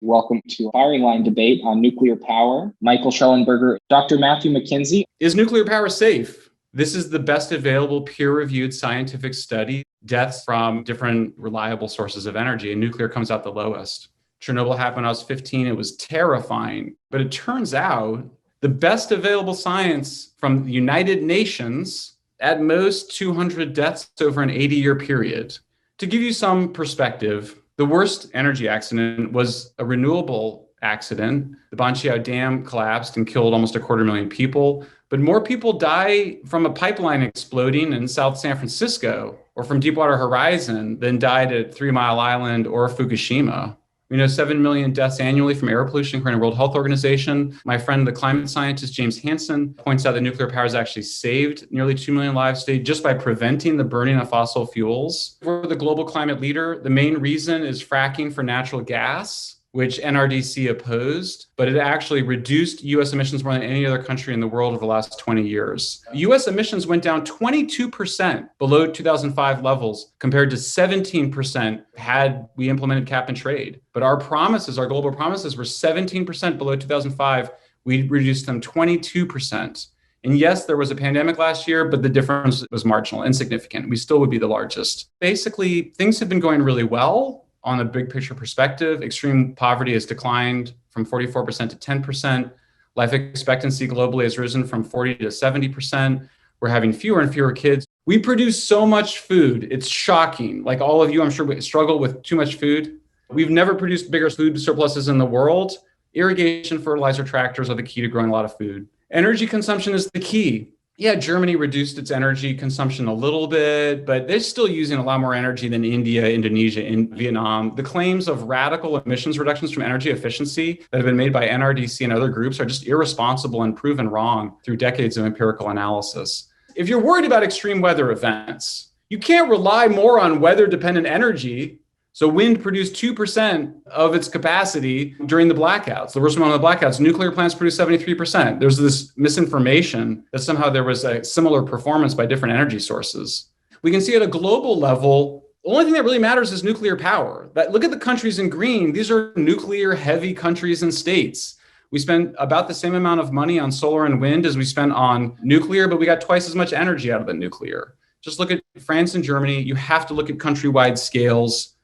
Welcome to Firing Line Debate on Nuclear Power. Michael Shellenberger, Dr. Matthew McKinzie. Is nuclear power safe? This is the best available peer-reviewed scientific study. Deaths from different reliable sources of energy, and nuclear comes out the lowest. Chernobyl happened when I was 15. It was terrifying. But it turns out the best available science from the United Nations, at most 200 deaths over an 80-year period. To give you some perspective, the worst energy accident was a renewable accident. The Banqiao Dam collapsed and killed almost 250,000 people. But more people die from a pipeline exploding in South San Francisco or from Deepwater Horizon than died at 3 Mile Island or Fukushima. We know 7 million deaths annually from air pollution, according to the World Health Organization. My friend, the climate scientist James Hansen, points out that nuclear power has actually saved nearly 2 million lives today just by preventing the burning of fossil fuels. For the global climate leader, the main reason is fracking for natural gas, which NRDC opposed, but it actually reduced U.S. emissions more than any other country in the world over the last 20 years. U.S. emissions went down 22% below 2005 levels, compared to 17% had we implemented cap and trade. But our global promises were 17% below 2005. We reduced them 22%. And yes, there was a pandemic last year, but the difference was marginal, insignificant. We still would be the largest. Basically, things have been going really well. On a big picture perspective, extreme poverty has declined from 44% to 10%. Life expectancy globally has risen from 40 to 70%. We're having fewer and fewer kids. We produce so much food. It's shocking. Like all of you, I'm sure, struggle with too much food. We've never produced bigger food surpluses in the world. Irrigation, fertilizer, tractors are the key to growing a lot of food. Energy consumption is the key. Yeah, Germany reduced its energy consumption a little bit, but they're still using a lot more energy than India, Indonesia, and Vietnam. The claims of radical emissions reductions from energy efficiency that have been made by NRDC and other groups are just irresponsible and proven wrong through decades of empirical analysis. If you're worried about extreme weather events, you can't rely more on weather-dependent energy. So wind produced 2% of its capacity during the blackouts. The worst one of the blackouts, nuclear plants produced 73%. There's this misinformation that somehow there was a similar performance by different energy sources. We can see at a global level, the only thing that really matters is nuclear power. Look at the countries in green. These are nuclear heavy countries and states. We spend about the same amount of money on solar and wind as we spent on nuclear, but we got twice as much energy out of the nuclear. Just look at France and Germany. You have to look at countrywide scales.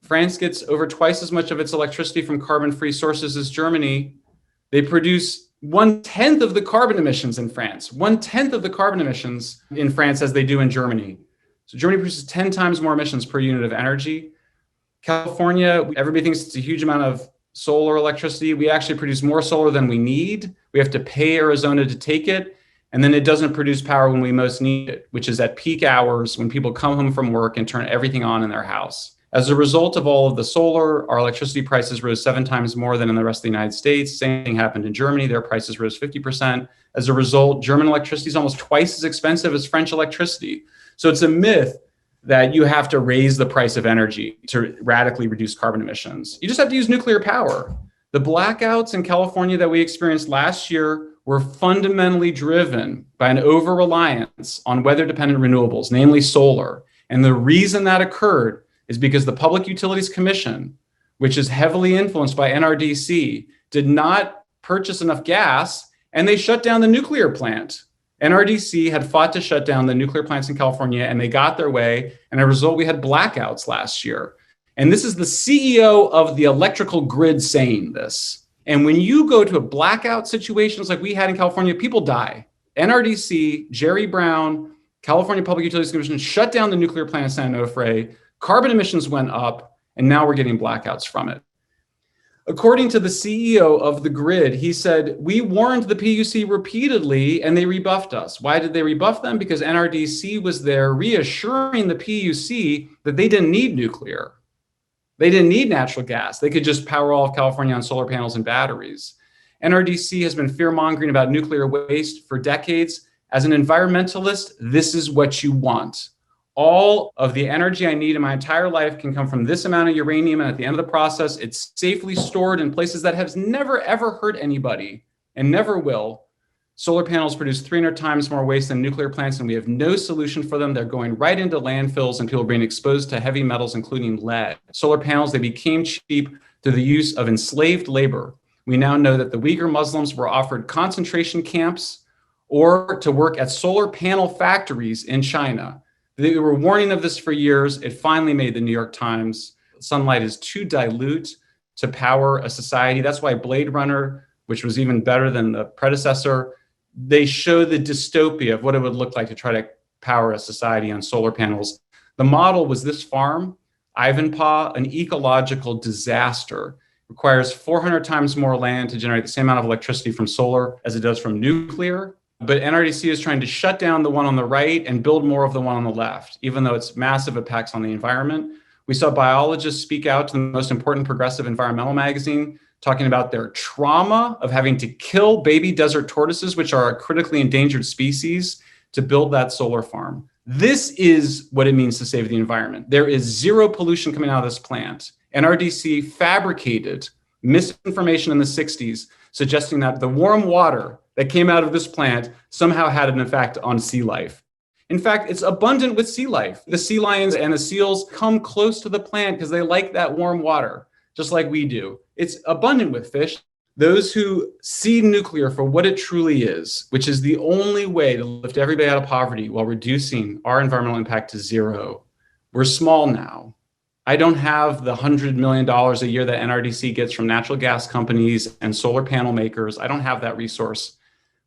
France gets over twice as much of its electricity from carbon-free sources as Germany. They produce 1/10 of the carbon emissions in France, 1/10 of the carbon emissions in France as they do in Germany. So Germany produces 10 times more emissions per unit of energy. California, everybody thinks it's a huge amount of solar electricity. We actually produce more solar than we need. We have to pay Arizona to take it. And then it doesn't produce power when we most need it, which is at peak hours when people come home from work and turn everything on in their house. As a result of all of the solar, our electricity prices rose 7 times more than in the rest of the United States. Same thing happened in Germany. Their prices rose 50%. As a result, German electricity is almost twice as expensive as French electricity. So it's a myth that you have to raise the price of energy to radically reduce carbon emissions. You just have to use nuclear power. The blackouts in California that we experienced last year were fundamentally driven by an over-reliance on weather-dependent renewables, namely solar. And the reason that occurred is because the Public Utilities Commission, which is heavily influenced by NRDC, did not purchase enough gas, and they shut down the nuclear plant. NRDC had fought to shut down the nuclear plants in California, and they got their way. And as a result, we had blackouts last year. And this is the CEO of the electrical grid saying this. And when you go to a blackout situations like we had in California, people die. NRDC, Jerry Brown, California Public Utilities Commission shut down the nuclear plant in San Onofre. Carbon emissions went up, and now we're getting blackouts from it. According to the CEO of the grid, he said, we warned the PUC repeatedly, and they rebuffed us. Why did they rebuff them? Because NRDC was there reassuring the PUC that they didn't need nuclear. They didn't need natural gas. They could just power all of California on solar panels and batteries. NRDC has been fear-mongering about nuclear waste for decades. As an environmentalist, this is what you want. All of the energy I need in my entire life can come from this amount of uranium, and at the end of the process, it's safely stored in places that have never, ever hurt anybody and never will. Solar panels produce 300 times more waste than nuclear plants, and we have no solution for them. They're going right into landfills, and people are being exposed to heavy metals, including lead. Solar panels, they became cheap through the use of enslaved labor. We now know that the Uyghur Muslims were offered concentration camps or to work at solar panel factories in China. They were warning of this for years. It finally made the New York Times. Sunlight is too dilute to power a society. That's why Blade Runner, which was even better than the predecessor, they show the dystopia of what it would look like to try to power a society on solar panels. The model was this farm, Ivanpah, an ecological disaster. Requires 400 times more land to generate the same amount of electricity from solar as it does from nuclear. But NRDC is trying to shut down the one on the right and build more of the one on the left, even though it's massive impacts on the environment. We saw biologists speak out to the most important progressive environmental magazine, talking about their trauma of having to kill baby desert tortoises, which are a critically endangered species, to build that solar farm. This is what it means to save the environment. There is zero pollution coming out of this plant. NRDC fabricated misinformation in the 60s, suggesting that the warm water that came out of this plant somehow had an effect on sea life. In fact, it's abundant with sea life. The sea lions and the seals come close to the plant because they like that warm water, just like we do. It's abundant with fish. Those who see nuclear for what it truly is, which is the only way to lift everybody out of poverty while reducing our environmental impact to zero. We're small now. I don't have the $100 million a year that NRDC gets from natural gas companies and solar panel makers. I don't have that resource.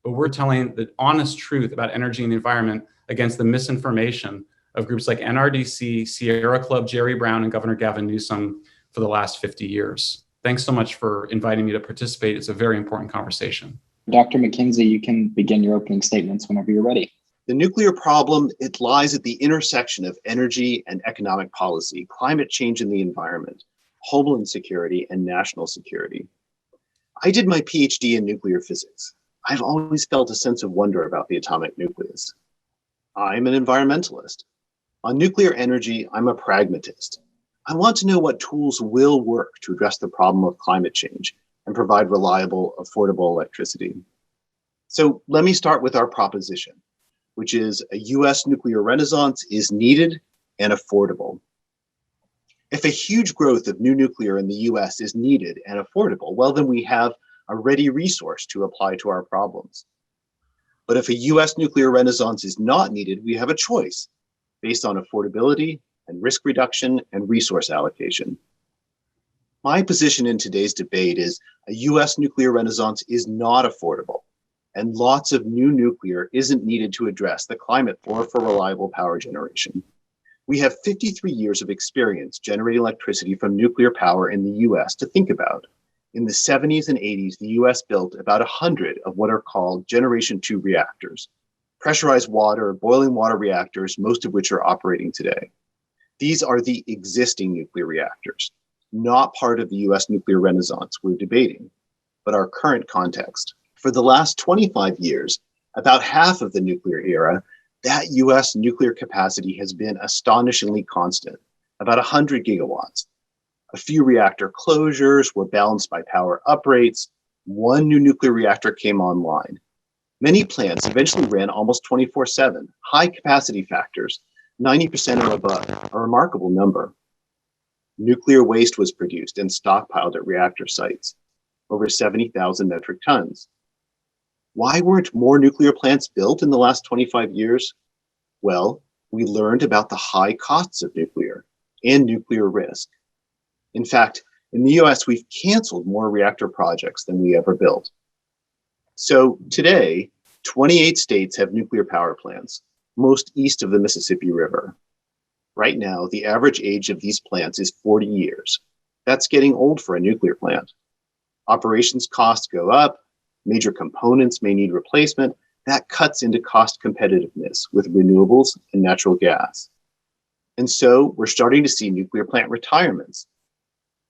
But we're telling the honest truth about energy and the environment against the misinformation of groups like NRDC, Sierra Club, Jerry Brown, and Governor Gavin Newsom for the last 50 years. Thanks so much for inviting me to participate. It's a very important conversation. Dr. McKenzie, you can begin your opening statements whenever you're ready. The nuclear problem, it lies at the intersection of energy and economic policy, climate change and the environment, homeland security, and national security. I did my PhD in nuclear physics. I've always felt a sense of wonder about the atomic nucleus. I'm an environmentalist. On nuclear energy, I'm a pragmatist. I want to know what tools will work to address the problem of climate change and provide reliable, affordable electricity. So let me start with our proposition, which is a US nuclear renaissance is needed and affordable. If a huge growth of new nuclear in the US is needed and affordable, well, then we have a ready resource to apply to our problems. But if a US nuclear renaissance is not needed, we have a choice based on affordability and risk reduction and resource allocation. My position in today's debate is a US nuclear renaissance is not affordable, and lots of new nuclear isn't needed to address the climate or for reliable power generation. We have 53 years of experience generating electricity from nuclear power in the US to think about. In the 70s and 80s, the US built about 100 of what are called Generation 2 reactors, pressurized water, boiling water reactors, most of which are operating today. These are the existing nuclear reactors, not part of the US nuclear renaissance we're debating, but our current context. For the last 25 years, about half of the nuclear era, that US nuclear capacity has been astonishingly constant, about 100 gigawatts. A few reactor closures were balanced by power uprates. One new nuclear reactor came online. Many plants eventually ran almost 24/7, high capacity factors, 90% or above, a remarkable number. Nuclear waste was produced and stockpiled at reactor sites, over 70,000 metric tons. Why weren't more nuclear plants built in the last 25 years? Well, we learned about the high costs of nuclear and nuclear risk. In fact, in the US, we've canceled more reactor projects than we ever built. So today, 28 states have nuclear power plants, most east of the Mississippi River. Right now, the average age of these plants is 40 years. That's getting old for a nuclear plant. Operations costs go up, major components may need replacement. That cuts into cost competitiveness with renewables and natural gas. And so we're starting to see nuclear plant retirements.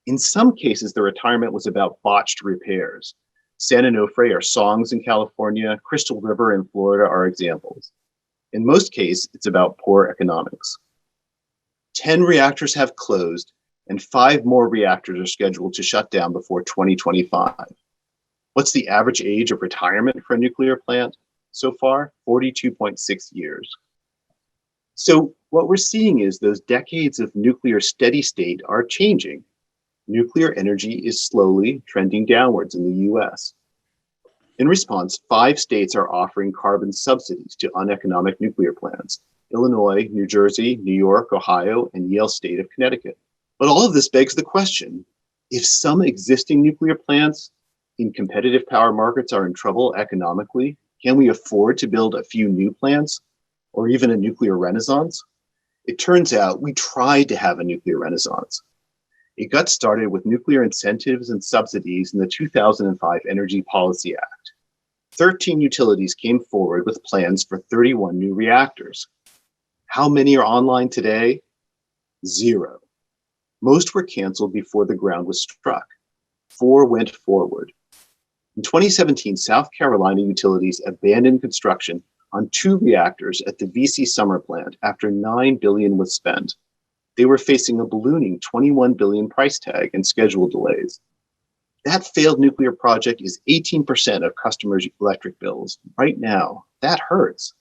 In some cases, the retirement was about botched repairs. San Onofre or Songs in California, Crystal River in Florida are examples. In most cases, it's about poor economics. 10 reactors have closed and 5 more reactors are scheduled to shut down before 2025. What's the average age of retirement for a nuclear plant so far? 42.6 years. So what we're seeing is those decades of nuclear steady state are changing. Nuclear energy is slowly trending downwards in the US. In response, 5 states are offering carbon subsidies to uneconomic nuclear plants: Illinois, New Jersey, New York, Ohio, and Yale State of Connecticut. But all of this begs the question, if some existing nuclear plants in competitive power markets are in trouble economically, can we afford to build a few new plants or even a nuclear renaissance? It turns out we tried to have a nuclear renaissance. It got started with nuclear incentives and subsidies in the 2005 Energy Policy Act. 13 utilities came forward with plans for 31 new reactors. How many are online today? 0. Most were canceled before the ground was struck. 4 went forward. In 2017, South Carolina utilities abandoned construction on 2 reactors at the VC Summer plant after $9 billion was spent. They were facing a ballooning $21 billion price tag and schedule delays. That failed nuclear project is 18% of customers' electric bills. Right now, that hurts.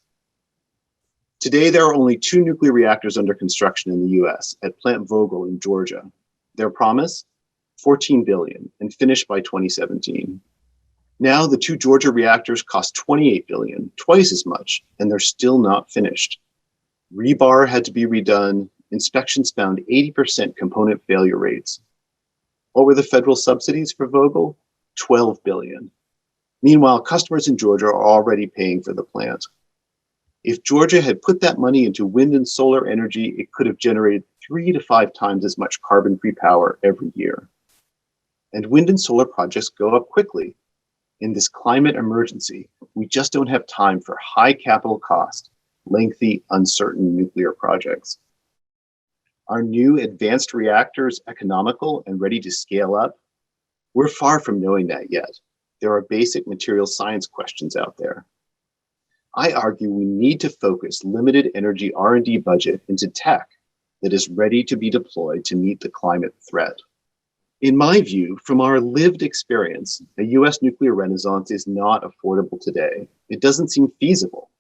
Today, there are only 2 nuclear reactors under construction in the US at Plant Vogtle in Georgia. Their promise? $14 billion and finished by 2017. Now the 2 Georgia reactors cost $28 billion, twice as much, and they're still not finished. Rebar had to be redone. Inspections found 80% component failure rates. What were the federal subsidies for Vogtle? $12 billion. Meanwhile, customers in Georgia are already paying for the plant. If Georgia had put that money into wind and solar energy, it could have generated 3 to 5 times as much carbon-free power every year. And wind and solar projects go up quickly. In this climate emergency, we just don't have time for high capital cost, lengthy, uncertain nuclear projects. Are new advanced reactors economical and ready to scale up? We're far from knowing that yet. There are basic material science questions out there. I argue we need to focus limited energy R&D budget into tech that is ready to be deployed to meet the climate threat. In my view, from our lived experience, a US nuclear renaissance is not affordable today. It doesn't seem feasible.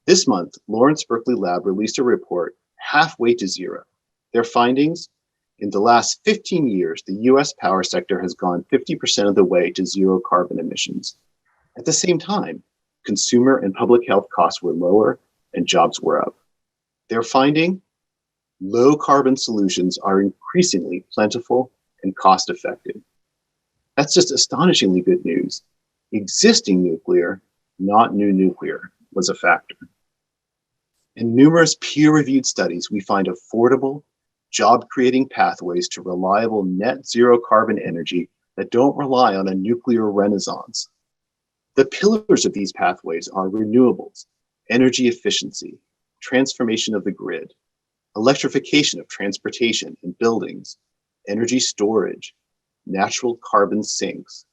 This month, Lawrence Berkeley Lab released a report, Halfway to Zero. Their findings? In the last 15 years, the US power sector has gone 50% of the way to zero carbon emissions. At the same time, consumer and public health costs were lower and jobs were up. Their finding? Low carbon solutions are increasingly plentiful and cost-effective. That's just astonishingly good news. Existing nuclear, not new nuclear, was a factor. In numerous peer-reviewed studies, we find affordable, job-creating pathways to reliable net zero carbon energy that don't rely on a nuclear renaissance. The pillars of these pathways are renewables, energy efficiency, transformation of the grid, electrification of transportation and buildings, energy storage, natural carbon sinks,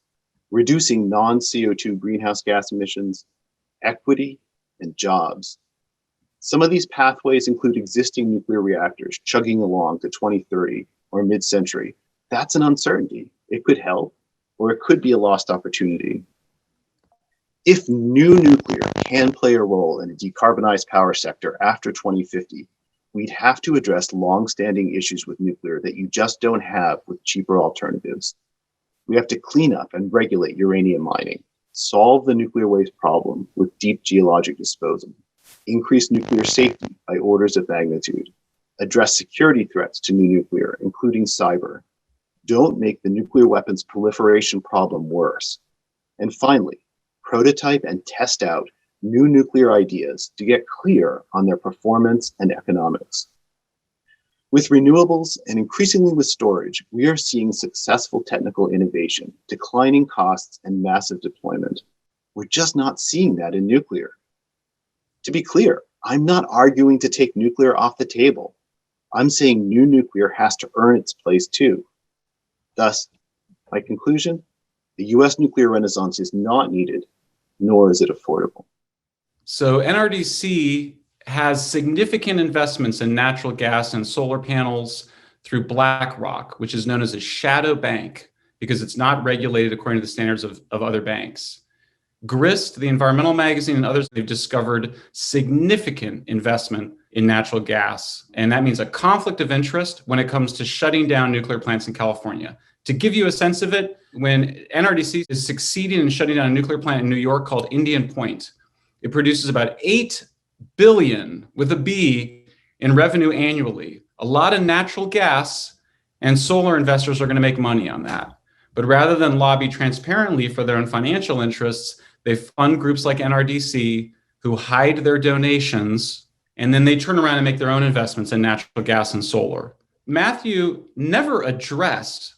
reducing non-CO2 greenhouse gas emissions, equity, and jobs. Some of these pathways include existing nuclear reactors chugging along to 2030 or mid-century. That's an uncertainty. It could help, or it could be a lost opportunity. If new nuclear can play a role in a decarbonized power sector after 2050, we'd have to address long-standing issues with nuclear that you just don't have with cheaper alternatives. We have to clean up and regulate uranium mining, solve the nuclear waste problem with deep geologic disposal, increase nuclear safety by orders of magnitude, address security threats to new nuclear, including cyber. Don't make the nuclear weapons proliferation problem worse. And finally, prototype and test out new nuclear ideas to get clear on their performance and economics. With renewables and increasingly with storage, we are seeing successful technical innovation, declining costs, and massive deployment. We're just not seeing that in nuclear. To be clear, I'm not arguing to take nuclear off the table. I'm saying new nuclear has to earn its place too. Thus, my conclusion, the US nuclear renaissance is not needed, nor is it affordable. So NRDC has significant investments in natural gas and solar panels through BlackRock, which is known as a shadow bank because it's not regulated according to the standards of other banks. Grist, the environmental magazine, and others, they've discovered significant investment in natural gas. And that means a conflict of interest when it comes to shutting down nuclear plants in California. To give you a sense of it, when NRDC is succeeding in shutting down a nuclear plant in New York called Indian Point, it produces about $8 billion, with a B, in revenue annually. A lot of natural gas, and solar investors are going to make money on that. But rather than lobby transparently for their own financial interests, they fund groups like NRDC who hide their donations, and then they turn around and make their own investments in natural gas and solar. Matthew never addressed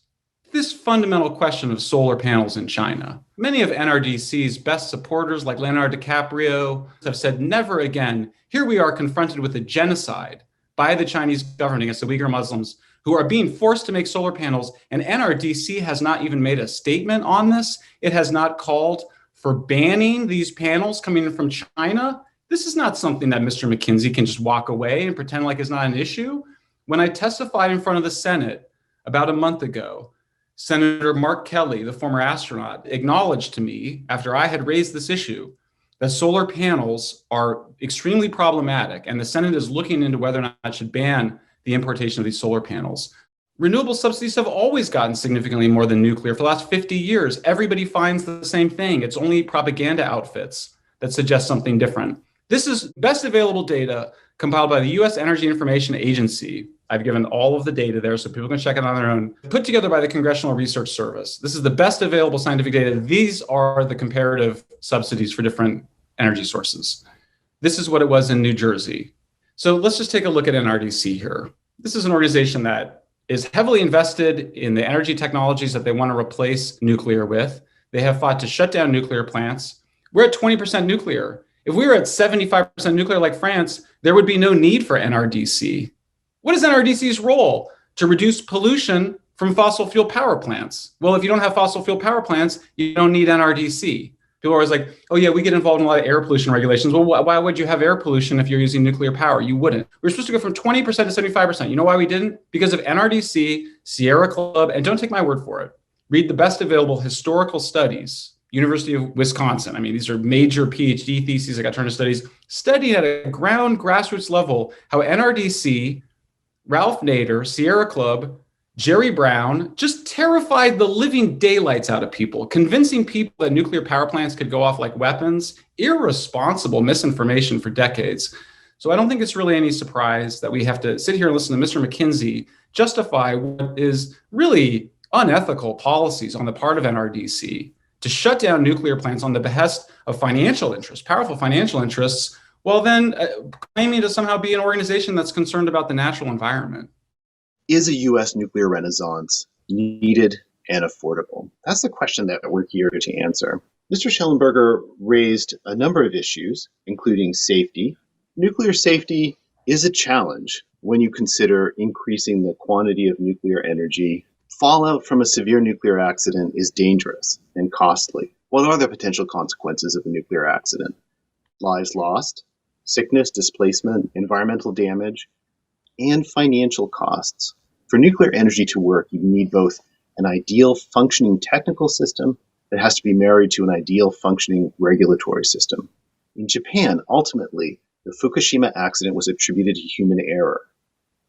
this fundamental question of solar panels in China. Many of NRDC's best supporters, like Leonardo DiCaprio, have said, never again. Here we are confronted with a genocide by the Chinese government against the Uyghur Muslims who are being forced to make solar panels. And NRDC has not even made a statement on this. It has not called for banning these panels coming in from China. This is not something that Mr. McKinzie can just walk away and pretend like it's not an issue. When I testified in front of the Senate about a month ago, Senator Mark Kelly, the former astronaut, acknowledged to me, after I had raised this issue, that solar panels are extremely problematic, and the Senate is looking into whether or not it should ban the importation of these solar panels. Renewable subsidies have always gotten significantly more than nuclear for the last 50 years. Everybody finds the same thing. It's only propaganda outfits that suggest something different. This is best available data compiled by the U.S. Energy Information Agency. I've given all of the data there so people can check it on their own. Put together by the Congressional Research Service. This is the best available scientific data. These are the comparative subsidies for different energy sources. This is what it was in New Jersey. So let's just take a look at NRDC here. This is an organization that is heavily invested in the energy technologies that they want to replace nuclear with. They have fought to shut down nuclear plants. We're at 20% nuclear. If we were at 75% nuclear like France, there would be no need for NRDC. What is NRDC's role? To reduce pollution from fossil fuel power plants. Well, if you don't have fossil fuel power plants, you don't need NRDC. People are always like, oh yeah, we get involved in a lot of air pollution regulations. Well, why would you have air pollution if you're using nuclear power? You wouldn't. We're supposed to go from 20% to 75%. You know why we didn't? Because of NRDC, Sierra Club, and don't take my word for it. Read the best available historical studies. University of Wisconsin. I mean, these are major PhD theses that got turned to studies, studying at a grassroots level how NRDC, Ralph Nader, Sierra Club, Jerry Brown just terrified the living daylights out of people, convincing people that nuclear power plants could go off like weapons, irresponsible misinformation for decades. So I don't think it's really any surprise that we have to sit here and listen to Mr. McKinzie justify what is really unethical policies on the part of NRDC to shut down nuclear plants on the behest of financial interests, powerful financial interests, while then claiming to somehow be an organization that's concerned about the natural environment. Is a U.S. nuclear renaissance needed and affordable? That's the question that we're here to answer. Mr. Shellenberger raised a number of issues, including safety. Nuclear safety is a challenge when you consider increasing the quantity of nuclear energy. Fallout from a severe nuclear accident is dangerous and costly. What are the potential consequences of a nuclear accident? Lives lost, sickness, displacement, environmental damage, and financial costs. For nuclear energy to work, you need both an ideal functioning technical system that has to be married to an ideal functioning regulatory system. In Japan, ultimately, the Fukushima accident was attributed to human error.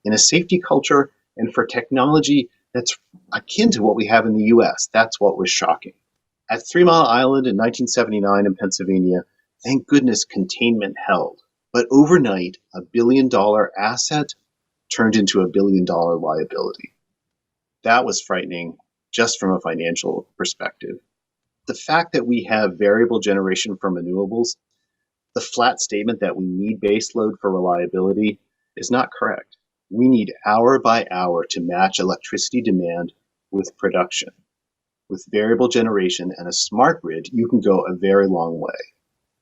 In a safety culture and for technology that's akin to what we have in the US, that's what was shocking. At 3 Mile Island in 1979 in Pennsylvania, thank goodness containment held. But overnight, a $1 billion asset turned into a $1 billion liability. That was frightening just from a financial perspective. The fact that we have variable generation from renewables, the flat statement that we need baseload for reliability is not correct. We need hour by hour to match electricity demand with production. With variable generation and a smart grid, you can go a very long way.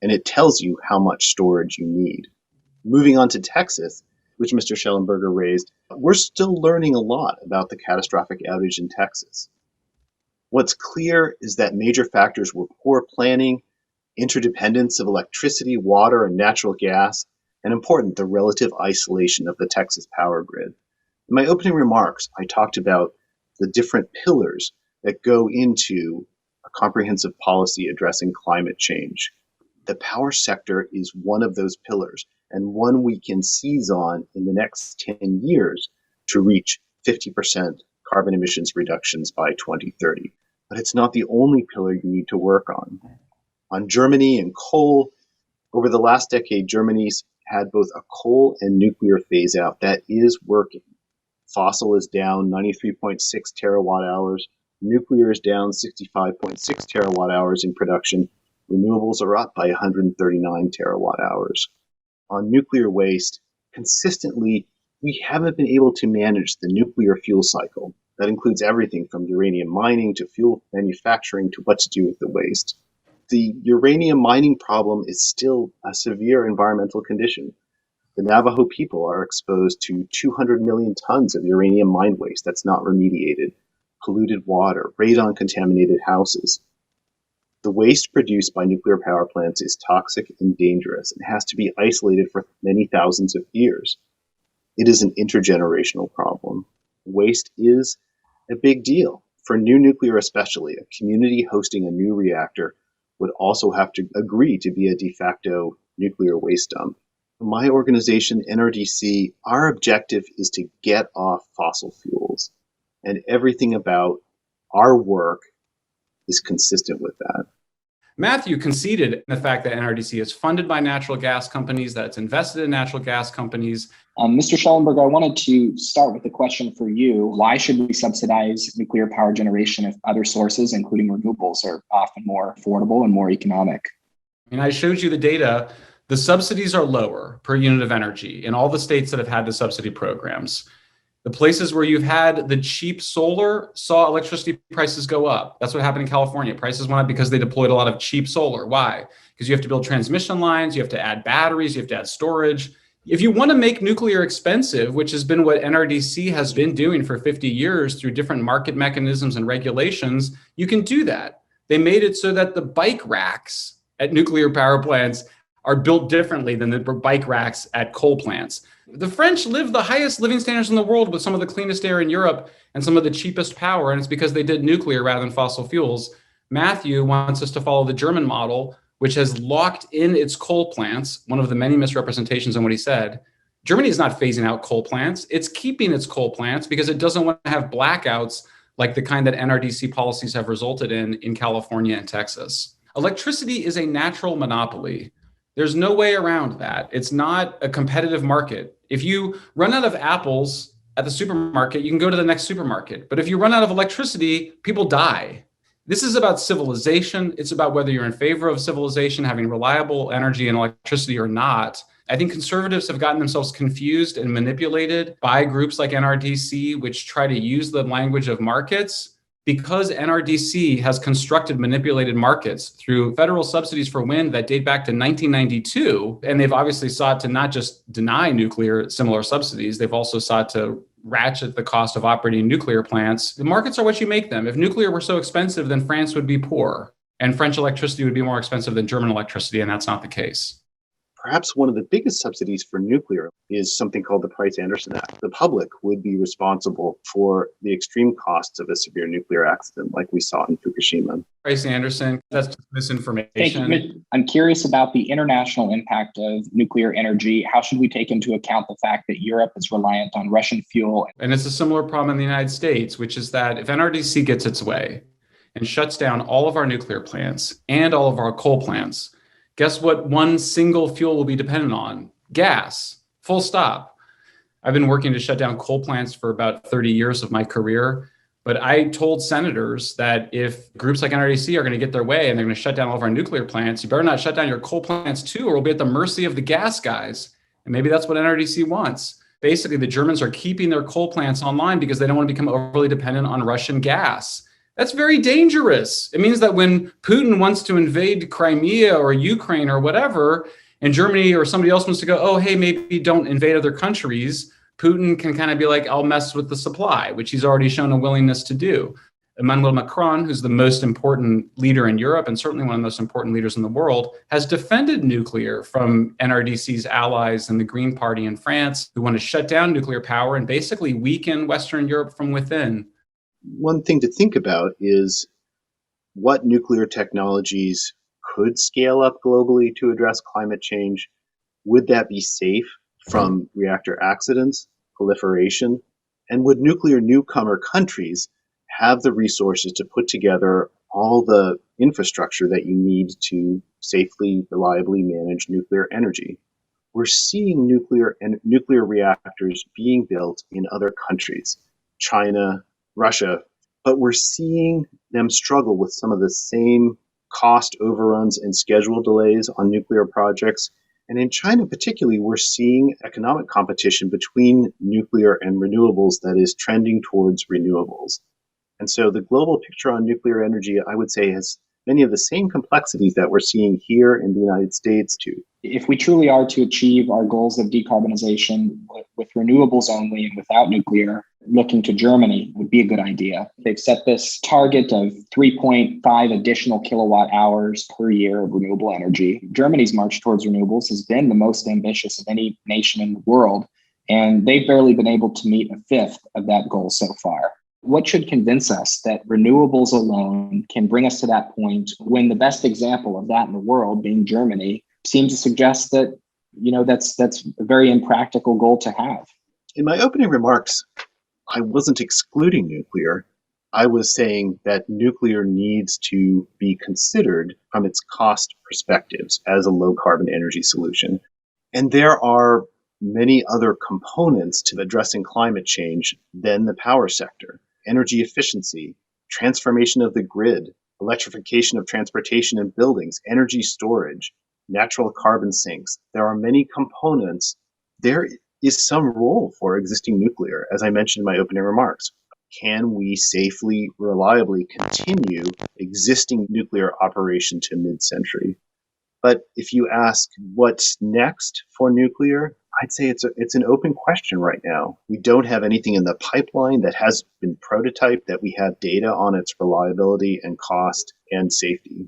And it tells you how much storage you need. Moving on to Texas, which Mr. Shellenberger raised, we're still learning a lot about the catastrophic outage in Texas. What's clear is that major factors were poor planning, interdependence of electricity, water, and natural gas, and important, the relative isolation of the Texas power grid. In my opening remarks, I talked about the different pillars that go into a comprehensive policy addressing climate change. The power sector is one of those pillars, and one we can seize on in the next 10 years to reach 50% carbon emissions reductions by 2030. But it's not the only pillar you need to work on. On Germany and coal, over the last decade, Germany's had both a coal and nuclear phase out that is working. Fossil is down 93.6 terawatt hours. Nuclear is down 65.6 terawatt hours in production. Renewables are up by 139 terawatt hours. On nuclear waste, consistently, we haven't been able to manage the nuclear fuel cycle. That includes everything from uranium mining to fuel manufacturing to what to do with the waste. The uranium mining problem is still a severe environmental condition. The Navajo people are exposed to 200 million tons of uranium mine waste that's not remediated, polluted water, radon-contaminated houses. The waste produced by nuclear power plants is toxic and dangerous and has to be isolated for many thousands of years. It is an intergenerational problem. Waste is a big deal. For new nuclear especially, a community hosting a new reactor would also have to agree to be a de facto nuclear waste dump. My organization, NRDC, our objective is to get off fossil fuels, and everything about our work is consistent with that. Matthew conceded the fact that NRDC is funded by natural gas companies, that it's invested in natural gas companies. Mr. Shellenberger, I wanted to start with a question for you. Why should we subsidize nuclear power generation if other sources, including renewables, are often more affordable and more economic? I showed you the data. The subsidies are lower per unit of energy in all the states that have had the subsidy programs. The places where you've had the cheap solar saw electricity prices go up. That's what happened in California. Prices went up because they deployed a lot of cheap solar. Why? Because you have to build transmission lines, you have to add batteries, you have to add storage. If you want to make nuclear expensive, which has been what NRDC has been doing for 50 years through different market mechanisms and regulations, you can do that. They made it so that the bike racks at nuclear power plants are built differently than the bike racks at coal plants. The French live the highest living standards in the world with some of the cleanest air in Europe and some of the cheapest power, and it's because they did nuclear rather than fossil fuels. Matthew wants us to follow the German model, which has locked in its coal plants, one of the many misrepresentations on what he said. Germany is not phasing out coal plants. It's keeping its coal plants because it doesn't want to have blackouts like the kind that NRDC policies have resulted in California and Texas. Electricity is a natural monopoly. There's no way around that. It's not a competitive market. If you run out of apples at the supermarket, you can go to the next supermarket. But if you run out of electricity, people die. This is about civilization. It's about whether you're in favor of civilization, having reliable energy and electricity or not. I think conservatives have gotten themselves confused and manipulated by groups like NRDC, which try to use the language of markets. Because NRDC has constructed manipulated markets through federal subsidies for wind that date back to 1992, and they've obviously sought to not just deny nuclear similar subsidies, they've also sought to ratchet the cost of operating nuclear plants. The markets are what you make them. If nuclear were so expensive, then France would be poor, and French electricity would be more expensive than German electricity, and that's not the case. Perhaps one of the biggest subsidies for nuclear is something called the Price-Anderson Act. The public would be responsible for the extreme costs of a severe nuclear accident like we saw in Fukushima. Price-Anderson, that's just misinformation. Thank you. I'm curious about the international impact of nuclear energy. How should we take into account the fact that Europe is reliant on Russian fuel? And it's a similar problem in the United States, which is that if NRDC gets its way and shuts down all of our nuclear plants and all of our coal plants, guess what one single fuel will be dependent on? Gas, full stop. I've been working to shut down coal plants for about 30 years of my career, but I told senators that if groups like NRDC are going to get their way and they're going to shut down all of our nuclear plants, you better not shut down your coal plants too, or we'll be at the mercy of the gas guys. And maybe that's what NRDC wants. Basically, the Germans are keeping their coal plants online because they don't want to become overly dependent on Russian gas. That's very dangerous. It means that when Putin wants to invade Crimea or Ukraine or whatever, and Germany or somebody else wants to go, oh, hey, maybe don't invade other countries, Putin can kind of be like, I'll mess with the supply, which he's already shown a willingness to do. Emmanuel Macron, who's the most important leader in Europe and certainly one of the most important leaders in the world, has defended nuclear from NRDC's allies in the Green Party in France, who want to shut down nuclear power and basically weaken Western Europe from within. One thing to think about is what nuclear technologies could scale up globally to address climate change. Would that be safe from reactor accidents, proliferation? And would nuclear newcomer countries have the resources to put together all the infrastructure that you need to safely, reliably manage nuclear energy? We're seeing nuclear reactors being built in other countries, China, Russia, but we're seeing them struggle with some of the same cost overruns and schedule delays on nuclear projects. And in China particularly, we're seeing economic competition between nuclear and renewables that is trending towards renewables. And so the global picture on nuclear energy, I would say, has many of the same complexities that we're seeing here in the United States too. If we truly are to achieve our goals of decarbonization with renewables only and without nuclear, looking to Germany would be a good idea. They've set this target of 3.5 additional kilowatt hours per year of renewable energy. Germany's march towards renewables has been the most ambitious of any nation in the world, and they've barely been able to meet a fifth of that goal so far. What should convince us that renewables alone can bring us to that point when the best example of that in the world, being Germany, seems to suggest that, that's a very impractical goal to have? In my opening remarks, I wasn't excluding nuclear. I was saying that nuclear needs to be considered from its cost perspectives as a low carbon energy solution. And there are many other components to addressing climate change than the power sector. Energy efficiency, transformation of the grid, electrification of transportation and buildings, energy storage, natural carbon sinks. There are many components. There is some role for existing nuclear, as I mentioned in my opening remarks. Can we safely, reliably continue existing nuclear operation to mid-century? But if you ask what's next for nuclear, I'd say it's an open question right now. We don't have anything in the pipeline that has been prototyped that we have data on its reliability and cost and safety.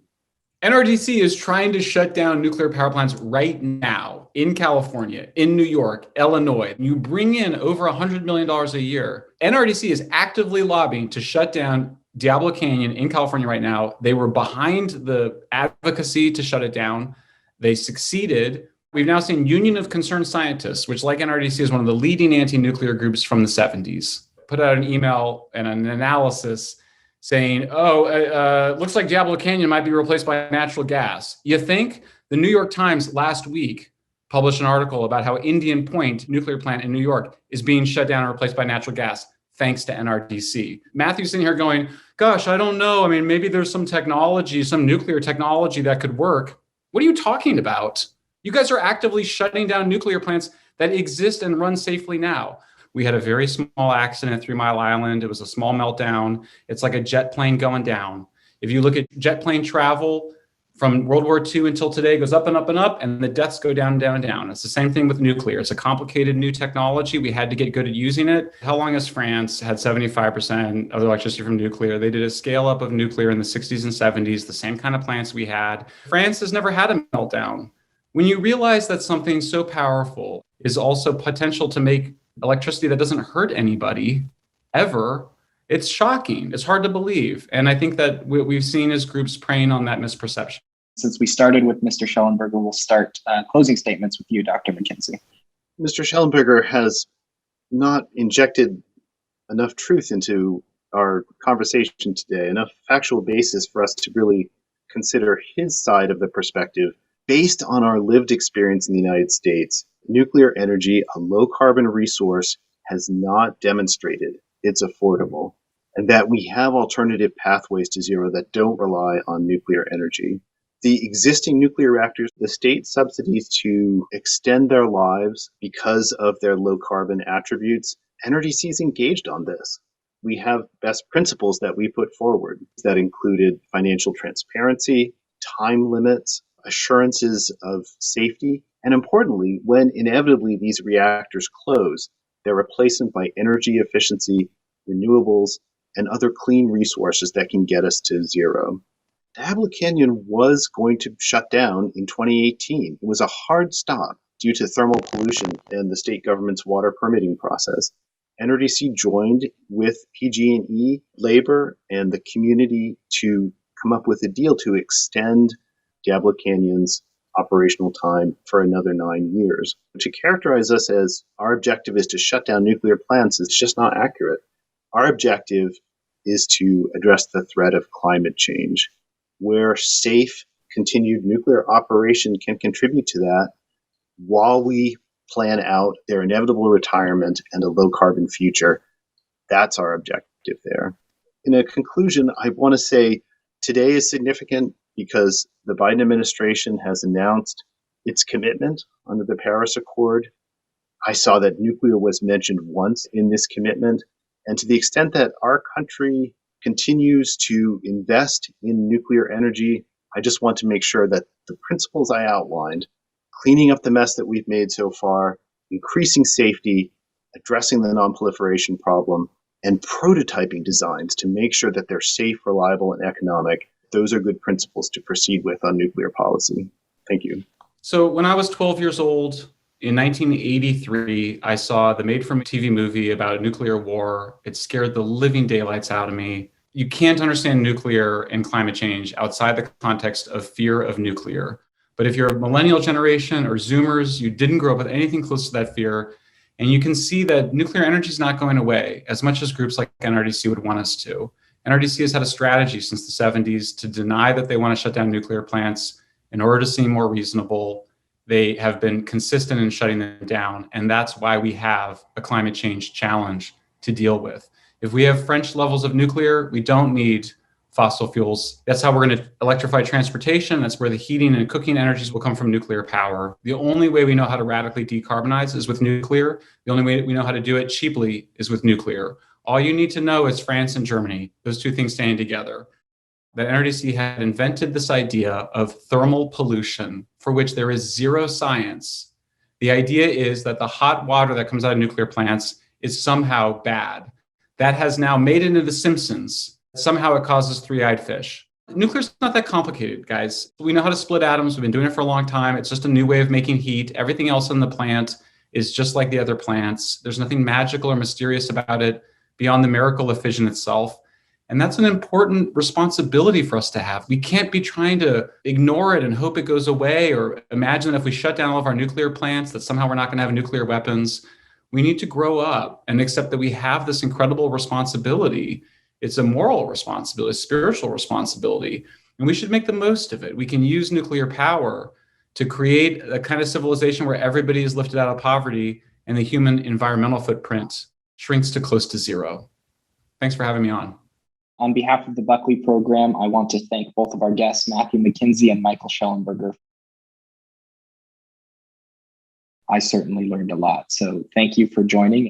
NRDC is trying to shut down nuclear power plants right now in California, in New York, Illinois. You bring in over $100 million a year. NRDC is actively lobbying to shut down Diablo Canyon in California right now. They were behind the advocacy to shut it down. They succeeded. We've now seen Union of Concerned Scientists, which, like NRDC, is one of the leading anti-nuclear groups from the 70s, put out an email and an analysis saying, looks like Diablo Canyon might be replaced by natural gas. You think? The New York Times last week published an article about how Indian Point nuclear plant in New York is being shut down and replaced by natural gas, thanks to NRDC. Matthew's sitting here going, gosh, I don't know. I mean, maybe there's some technology, some nuclear technology that could work. What are you talking about? You guys are actively shutting down nuclear plants that exist and run safely now. We had a very small accident at 3 Mile Island. It was a small meltdown. It's like a jet plane going down. If you look at jet plane travel from World War II until today, it goes up and up and up, and the deaths go down and down and down. It's the same thing with nuclear. It's a complicated new technology. We had to get good at using it. How long has France had 75% of the electricity from nuclear? They did a scale up of nuclear in the 60s and 70s, the same kind of plants we had. France has never had a meltdown. When you realize that something so powerful is also potential to make electricity that doesn't hurt anybody ever, it's shocking. It's hard to believe. And I think that what we've seen is groups preying on that misperception. Since we started with Mr. Shellenberger, we'll start closing statements with you, Dr. McKenzie. Mr. Shellenberger has not injected enough truth into our conversation today, enough factual basis for us to really consider his side of the perspective. Based on our lived experience in the United States, nuclear energy, a low carbon resource, has not demonstrated it's affordable, and that we have alternative pathways to zero that don't rely on nuclear energy. The existing nuclear reactors, the state subsidies to extend their lives because of their low carbon attributes, NRDC is engaged on this. We have best principles that we put forward that included financial transparency, time limits, assurances of safety, and importantly, when inevitably these reactors close, their replacement by energy efficiency, renewables, and other clean resources that can get us to zero. Diablo Canyon was going to shut down in 2018. It was a hard stop due to thermal pollution and the state government's water permitting process. NRDC joined with PG&E, labor, and the community to come up with a deal to extend Diablo Canyon's operational time for another 9 years. To characterize us as our objective is to shut down nuclear plants is just not accurate. Our objective is to address the threat of climate change, where safe, continued nuclear operation can contribute to that while we plan out their inevitable retirement and a low-carbon future. That's our objective there. In a conclusion, I want to say today is significant because the Biden administration has announced its commitment under the Paris Accord. I saw that nuclear was mentioned once in this commitment. And to the extent that our country continues to invest in nuclear energy, I just want to make sure that the principles I outlined, cleaning up the mess that we've made so far, increasing safety, addressing the nonproliferation problem, and prototyping designs to make sure that they're safe, reliable, and economic, those are good principles to proceed with on nuclear policy. Thank you. So when I was 12 years old, in 1983, I saw the made-for-TV movie about a nuclear war. It scared the living daylights out of me. You can't understand nuclear and climate change outside the context of fear of nuclear. But if you're a millennial generation or Zoomers, you didn't grow up with anything close to that fear. And you can see that nuclear energy is not going away as much as groups like NRDC would want us to. NRDC has had a strategy since the 70s to deny that they want to shut down nuclear plants in order to seem more reasonable. They have been consistent in shutting them down. And that's why we have a climate change challenge to deal with. If we have French levels of nuclear, we don't need fossil fuels. That's how we're going to electrify transportation. That's where the heating and cooking energies will come from nuclear power. The only way we know how to radically decarbonize is with nuclear. The only way we know how to do it cheaply is with nuclear. All you need to know is France and Germany, those two things standing together. That NRDC had invented this idea of thermal pollution, for which there is zero science. The idea is that the hot water that comes out of nuclear plants is somehow bad. That has now made it into The Simpsons. Somehow it causes three-eyed fish. Nuclear's not that complicated, guys. We know how to split atoms. We've been doing it for a long time. It's just a new way of making heat. Everything else in the plant is just like the other plants. There's nothing magical or mysterious about it beyond the miracle of fission itself. And that's an important responsibility for us to have. We can't be trying to ignore it and hope it goes away, or imagine that if we shut down all of our nuclear plants, that somehow we're not going to have nuclear weapons. We need to grow up and accept that we have this incredible responsibility. It's a moral responsibility, a spiritual responsibility, and we should make the most of it. We can use nuclear power to create a kind of civilization where everybody is lifted out of poverty and the human environmental footprint shrinks to close to zero. Thanks for having me on. On behalf of the Buckley program, I want to thank both of our guests, Matthew McKinzie and Michael Shellenberger. I certainly learned a lot, so thank you for joining.